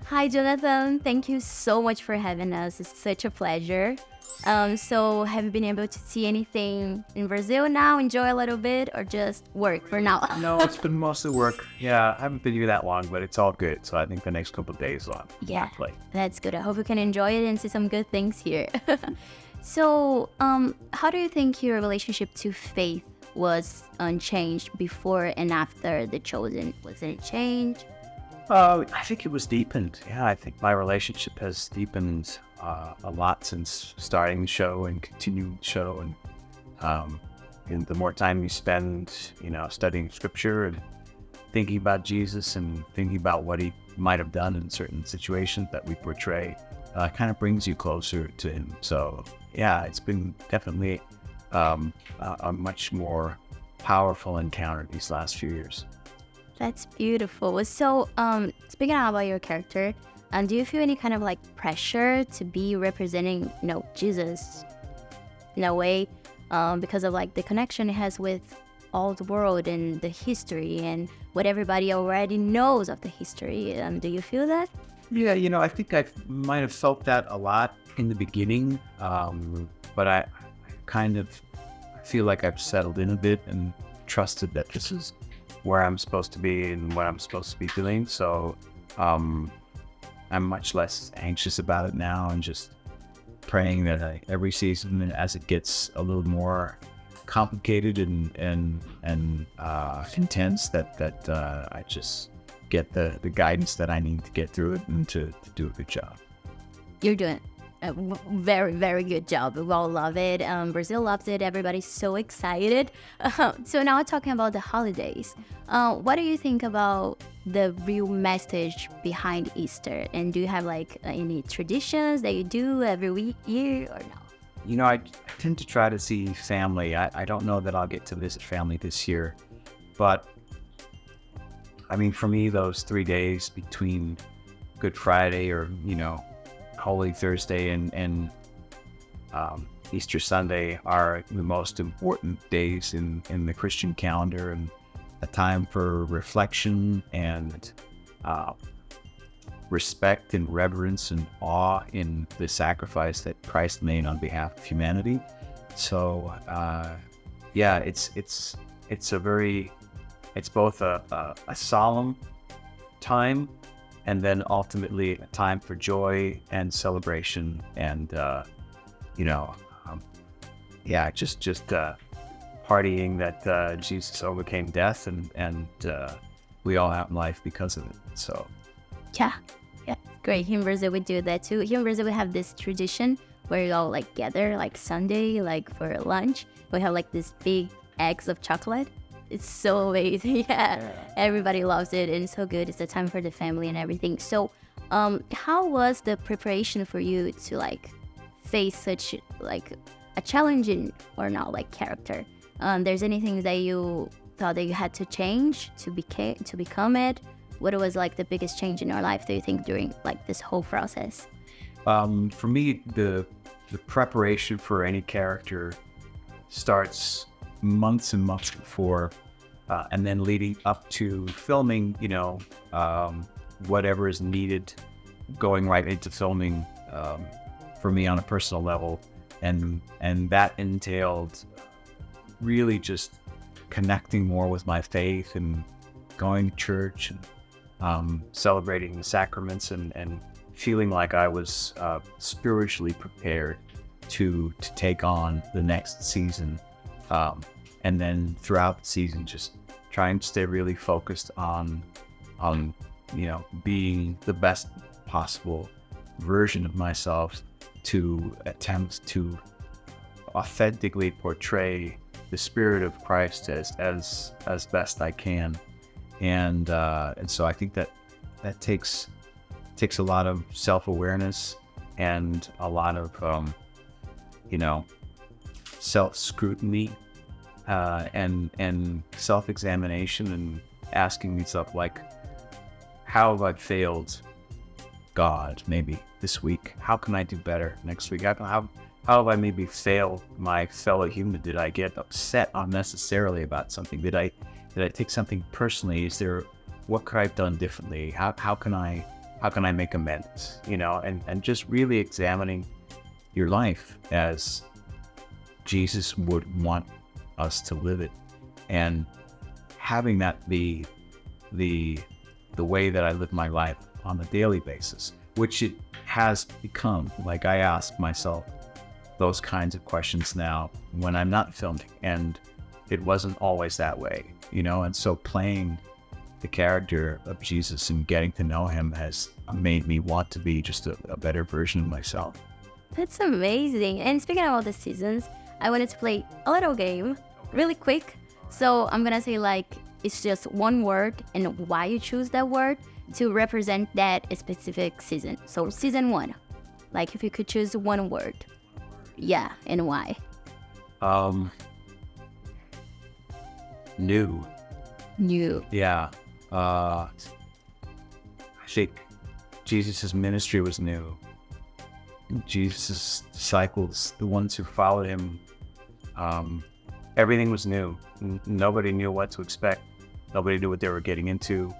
Hi, Jonathan. Thank you so much for having us. It's such a pleasure. So have you been able to see anything in Brazil now? Enjoy a little bit or just work for now? No, it's been mostly work. Yeah, I haven't been here that long, but it's all good. So I think the next couple of days I'll play. That's good. I hope you can enjoy it and see some good things here. So, how do you think your relationship to faith was unchanged before and after The Chosen? Was it changed? I think it was deepened. Yeah, I think my relationship has deepened a lot since starting the show and continuing the show. And the more time you spend, studying scripture and thinking about Jesus and thinking about what he might have done in certain situations that we portray, kind of brings you closer to him. So, yeah, it's been definitely a much more powerful encounter these last few years. That's beautiful. So, speaking about your character, do you feel any kind of like pressure to be representing, Jesus in a way, because of like the connection it has with all the world and the history and what everybody already knows of the history? Do you feel that? Yeah, I think I might have felt that a lot in the beginning, but I kind of feel like I've settled in a bit and trusted that this is where I'm supposed to be and what I'm supposed to be doing. So I'm much less anxious about it now and just praying that every season, as it gets a little more complicated and intense, that I just get the guidance that I need to get through it and to do a good job. You're doing a very, very good job. We all love it. Brazil loves it. Everybody's so excited. So now talking about the holidays. What do you think about the real message behind Easter? And do you have like any traditions that you do every year or no? I tend to try to see family. I don't know that I'll get to visit family this year, but I mean, for me, those 3 days between Good Friday or, Holy Thursday and Easter Sunday are the most important days in the Christian calendar, and a time for reflection and respect and reverence and awe in the sacrifice that Christ made on behalf of humanity. So, it's both a solemn time and then ultimately a time for joy and celebration and, just partying that Jesus overcame death and we all have life because of it. So, yeah, great. Here in Brazil, we do that too. Here in Brazil, we have this tradition where we all like gather like Sunday, like for lunch. We have like this big eggs of chocolate. It's so amazing. Yeah, everybody loves it and it's so good. It's the time for the family and everything. So, how was the preparation for you to like face such like a challenging or not like character? There's anything that you thought that you had to change to become it? What was like the biggest change in your life, do you think, during like this whole process? For me, the preparation for any character starts months and months before, and then leading up to filming, whatever is needed, going right into filming, for me on a personal level. And that entailed really just connecting more with my faith and going to church and celebrating the sacraments and feeling like I was spiritually prepared to take on the next season. And then throughout the season, just trying to stay really focused on being the best possible version of myself to attempt to authentically portray the spirit of Christ as best I can. And so I think that takes a lot of self-awareness and a lot of self-scrutiny and self-examination and asking yourself, like, how have I failed God maybe this week? How can I do better next week? How have I maybe failed my fellow human? Did I get upset unnecessarily about something? Did I take something personally? What could I have done differently? How can I how can I make amends, and just really examining your life as Jesus would want us to live it, and having that be the way that I live my life on a daily basis, which it has become. Like, I ask myself those kinds of questions now when I'm not filming, and it wasn't always that way, and so playing the character of Jesus and getting to know him has made me want to be just a better version of myself. That's amazing. And speaking of all the seasons, I wanted to play a little game really quick. So I'm gonna say it's just one word and why you choose that word to represent that specific season. So season 1, if you could choose one word. Yeah, and why? New. Yeah. I think Jesus' ministry was new. Jesus' disciples, the ones who followed him, everything was new. Nobody knew what to expect. Nobody knew what they were getting into.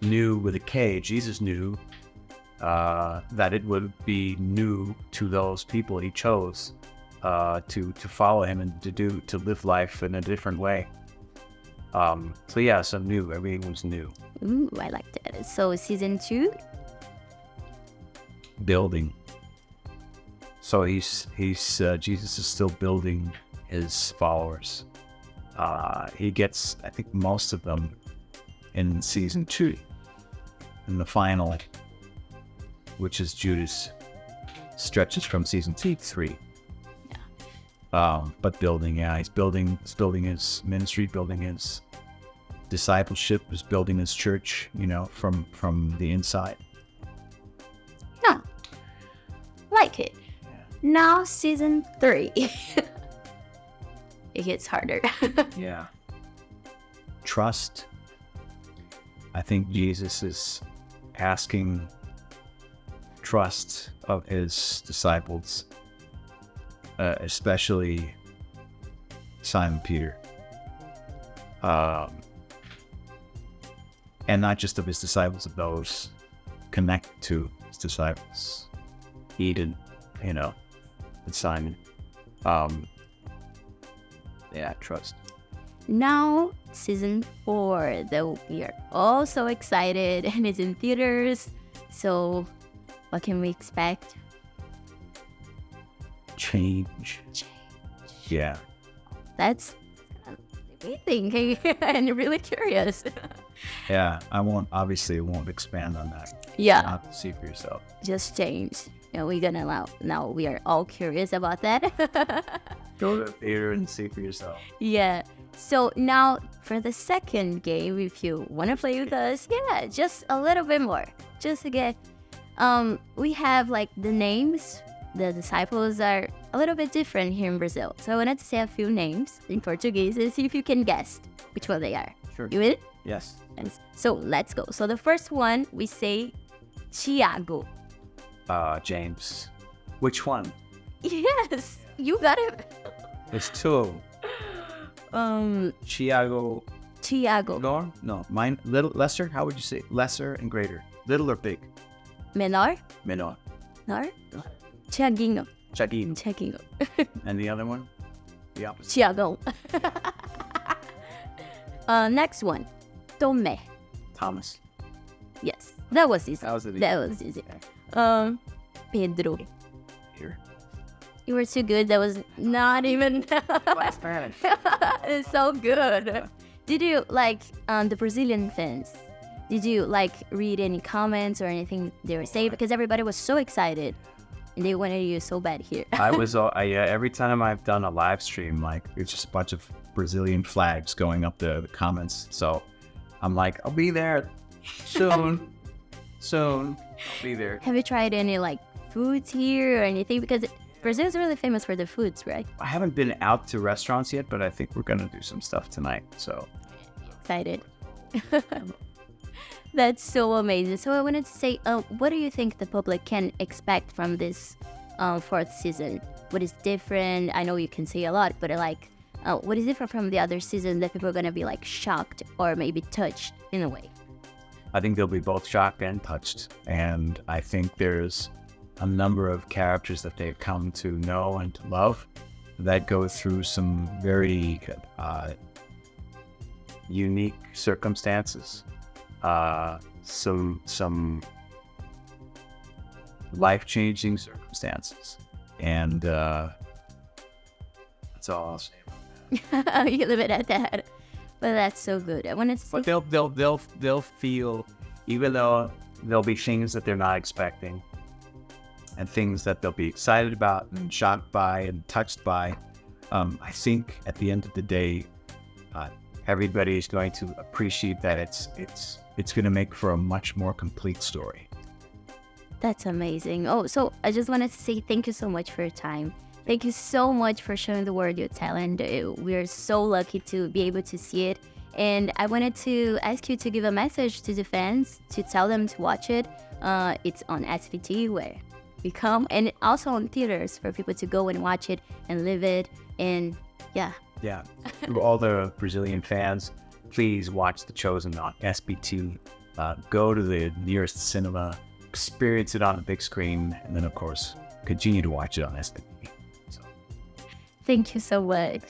New with a K. Jesus knew that it would be new to those people he chose to follow him and to live life in a different way. So new. Everything was new. Ooh, I like that. So season 2? Building. So Jesus is still building his followers. He gets, I think, most of them in season 2. And the final, which is Judas, stretches from season 2 to 3. But building, he's building his ministry, building his discipleship, is building his church, from the inside. Yeah, like it. Yeah. Now season 3. It gets harder. Yeah. Trust. I think Jesus is asking trust of his disciples, especially Simon Peter, and not just of his disciples, of those connected to his disciples, Eden, and Simon. Trust. Now season 4, though we are all so excited and it's in theaters. So what can we expect? Change. Yeah. That's amazing. And really curious. Yeah, I won't expand on that. Yeah. You have to see for yourself. Just change. We're gonna allow. Now we are all curious about that. Go to the theater and see for yourself. Yeah. So now for the second game, if you want to play with us, just a little bit more. Just to get, we have the names. The disciples are a little bit different here in Brazil. So I wanted to say a few names in Portuguese and see if you can guess which one they are. Sure. You in? Yes. So let's go. So the first one, we say Tiago. James. Which one? Yes, you got it. There's 2. Tiago. No, mine. Lesser. How would you say lesser and greater? Little or big? Menor. Menor. Tiaguinho. Tiaguinho. And the other one? The opposite. Tiago. Next one, Tomé. Thomas. Yes, that was easy. That was easy. Pedro. Here. You were too good. That was not even. Spanish. It's so good. Did you the Brazilian fans? Did you read any comments or anything they were saying? Because everybody was so excited and they wanted you so bad here. I was every time I've done a live stream, it's just a bunch of Brazilian flags going up the comments. So I'm I'll be there soon. Soon. I'll be there. Have you tried any foods here or anything? Because Brazil is really famous for the foods, right? I haven't been out to restaurants yet, but I think we're gonna do some stuff tonight. So excited. That's so amazing. So I wanted to say, what do you think the public can expect from this 4th season? What is different? I know you can say a lot, but what is different from the other seasons that people are gonna be shocked or maybe touched in a way? I think they'll be both shocked and touched. And I think there's a number of characters that they've come to know and to love that go through some very unique circumstances, some life-changing circumstances, and that's all I'll say about that. You leave it at that. But that's so good. I want to say, But they'll feel, even though there'll be things that they're not expecting, and things that they'll be excited about and shocked by and touched by. I think at the end of the day, everybody is going to appreciate that it's going to make for a much more complete story. that's amazing. Oh, so I just wanted to say thank you so much for your time. Thank you so much for showing the world your talent. We're so lucky to be able to see it. And I wanted to ask you to give a message to the fans, to tell them to watch it. It's on SVT where we come, and also on theaters for people to go and watch it and live it. And yeah. Yeah. To all the Brazilian fans, please watch The Chosen on SBT. Go to the nearest cinema, experience it on the big screen, and then, of course, continue to watch it on SBT. So. Thank you so much.